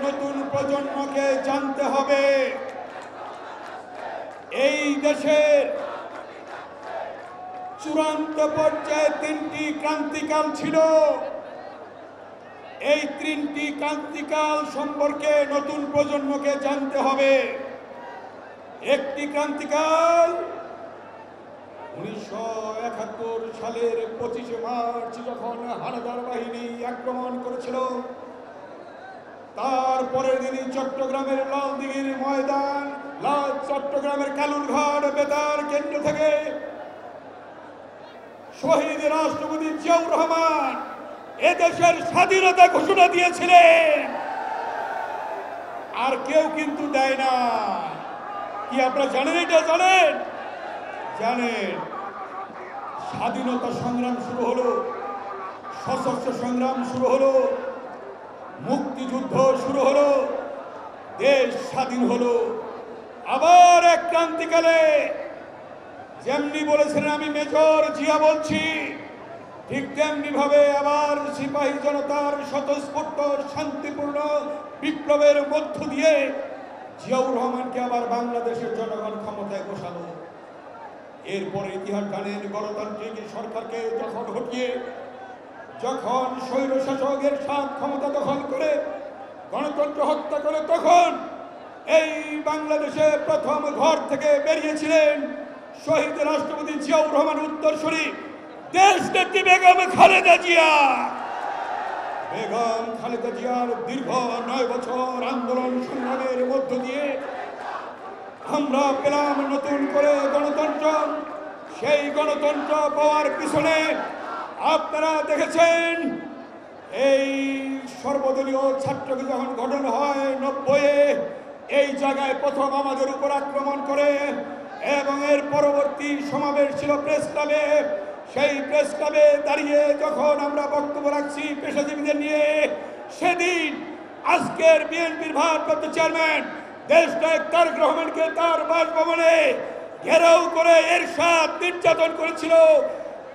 নতুন প্রজন্মকে জানতে হবে এই দেশের চূড়ান্ত পর্যায়ে তিনটি ক্রান্তিকাল ছিল। এই তিনটি ক্রান্তিকাল সম্পর্কে নতুন প্রজন্মকে জানতে হবে। একটি ক্রান্তিকাল 1971 সালের 25 মার্চ যখন হানাদার বাহিনী আক্রমণ করেছিল, তারপরের দিনই চট্টগ্রামের লালদিঘির ময়দান, চট্টগ্রামের কালুরঘাট বেতার কেন্দ্র থেকে শহীদ রাষ্ট্রপতি জিয়াউর রহমান এদেশের স্বাধীনতা ঘোষণা দিয়েছিলেন। আর কেউ কিন্তু দেয় না। কি আপনারা জানেন? এটা জানেন? স্বাধীনতা সংগ্রাম শুরু হলো, সশস্ত্র সংগ্রাম শুরু হলো, মুক্তিযুদ্ধ শুরু হলো, দেশ স্বাধীন হলো। আবার এক ক্রান্তিকালে যেমনি বলেছিলেন আমি মেজর জিয়া বলছি, ঠিক তেমনি ভাবে আবার সিপাহী জনতার স্বতঃস্ফূর্ত শান্তিপূর্ণ বিপ্লবের মধ্য দিয়ে জিয়াউর রহমানকে আবার বাংলাদেশের জনগণ ক্ষমতায় বসালো। এরপরে ইতিহাস জানেন, গণতান্ত্রিক সরকারকে যখন হটিয়ে যখন স্বৈরশাসকের সাত ক্ষমতা দখল করে গণতন্ত্র হত্যা করে, তখন এই বাংলাদেশে প্রথম ঘর থেকে বেরিয়েছিলেন শহীদ রাষ্ট্রপতি জিয়াউর রহমান উত্তরসূরি দেশনেত্রী বেগম খালেদা জিয়া। বেগম খালেদা জিয়ার দীর্ঘ 9 বছর আন্দোলন সংগ্রামের মধ্য দিয়ে আমরা পেলাম নতুন করে গণতন্ত্র। সেই গণতন্ত্র পাওয়ার পিছনে আপনারা দেখেছেন এই সর্বদলীয় ছাত্রকে যখন গঠন হয় 90-এ, এই জায়গায় প্রথম আমাদের উপর আক্রমণ করে এবং এর পরবর্তী সমাবেশ ছিল প্রেস ক্লাবে। সেই প্রেস ক্লাবে দাঁড়িয়ে যখন আমরা বক্তব্য রাখছি পেশাজীবীদের নিয়ে, সেদিন আজকের বিএনপির ভারপ্রাপ্ত চেয়ারম্যান দেশনায়ক তারেক রহমানকে তার বাসভবনে ঘেরাও করে এরশাদ নির্যাতন করেছিল,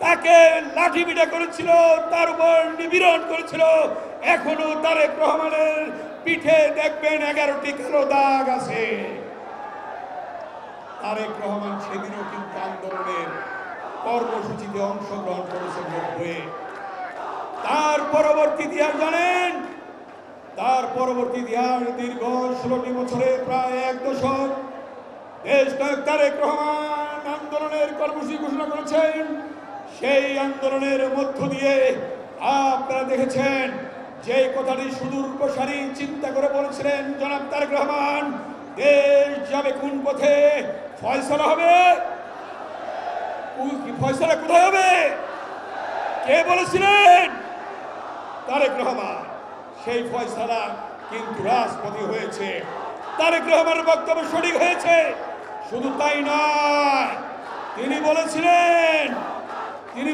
তাকে লাঠিপিটা করেছিল, তার উপর নিপীড়ন করেছিল। এখনো তারেক রহমানের পিঠে দেখবেন 11টি কালো দাগ আছে। তারেক রহমান সেদিনও কিন্তু আন্দোলনের কর্মসূচিতে অংশগ্রহণ করেছেন 90-এ। তার পরবর্তী ইতিহাস জানেন? তার পরবর্তী ইতিহাস দীর্ঘ 16টি বছরে প্রায় 1 দশক দেশনায়ক তারেক রহমান আন্দোলনের কর্মসূচি ঘোষণা করেছেন। সেই আন্দোলনের মধ্য দিয়ে আপনারা দেখেছেন যে কথাটি সুদূর প্রসারী চিন্তা করে বলেছিলেন জনাব তারেক রহমান, দেশ যাবে কোন পথে, ফয়সালা হবে। ফয়সালা কোথায় হবে? কে বলেছিলেন? তারেক রহমান। সেই ফয়সালা কিন্তু রাজপথে হয়েছে। তারেক রহমানের বক্তব্য সঠিক হয়েছে। শুধু তাই নয়, তিনি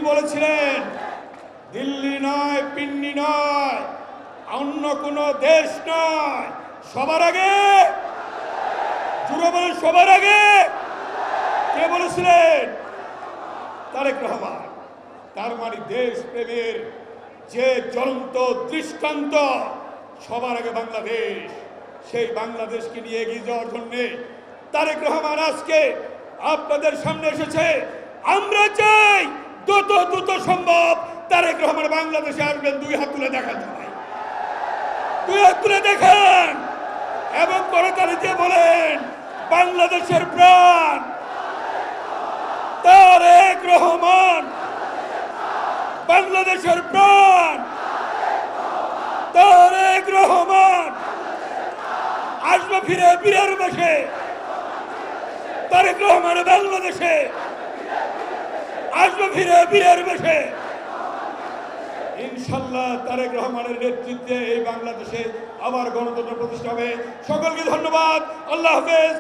বলেছিলেন দিল্লি নয়, পিন্ডি নয়, অন্য কোন দেশ নয়, সবার আগে, জুড়ে বলেন সবার আগে। কে বলেছিলেন? তারেক রহমান। তার মানে দেশ প্রেমের যে জ্বলন্ত দৃষ্টান্ত, সবার আগে বাংলাদেশ। সেই বাংলাদেশকে নিয়ে এগিয়ে যাওয়ার জন্য তারেক রহমান আজকে আপনাদের সামনে এসেছে। আমরা চাই দ্রুত সম্ভব তারেক রহমান বাংলাদেশে আসবেন। 2 হাত তুলে দেখান সবাই, 2 হাত তুলে দেখান এবং করতালি দিয়ে বলেন বাংলাদেশের প্রাণ তারেক রহমান, বাংলাদেশের প্রাণ তারেক রহমান। আসবে ফিরে বীরের বেশে তারেক রহমান বাংলাদেশে, আসবে ফিরে বীরের বেশে। ইনশাল্লাহ তারেক রহমানের নেতৃত্বে এই বাংলাদেশে আবার গণতন্ত্র প্রতিষ্ঠা হবে। সকলকে ধন্যবাদ। আল্লাহ হাফেজ।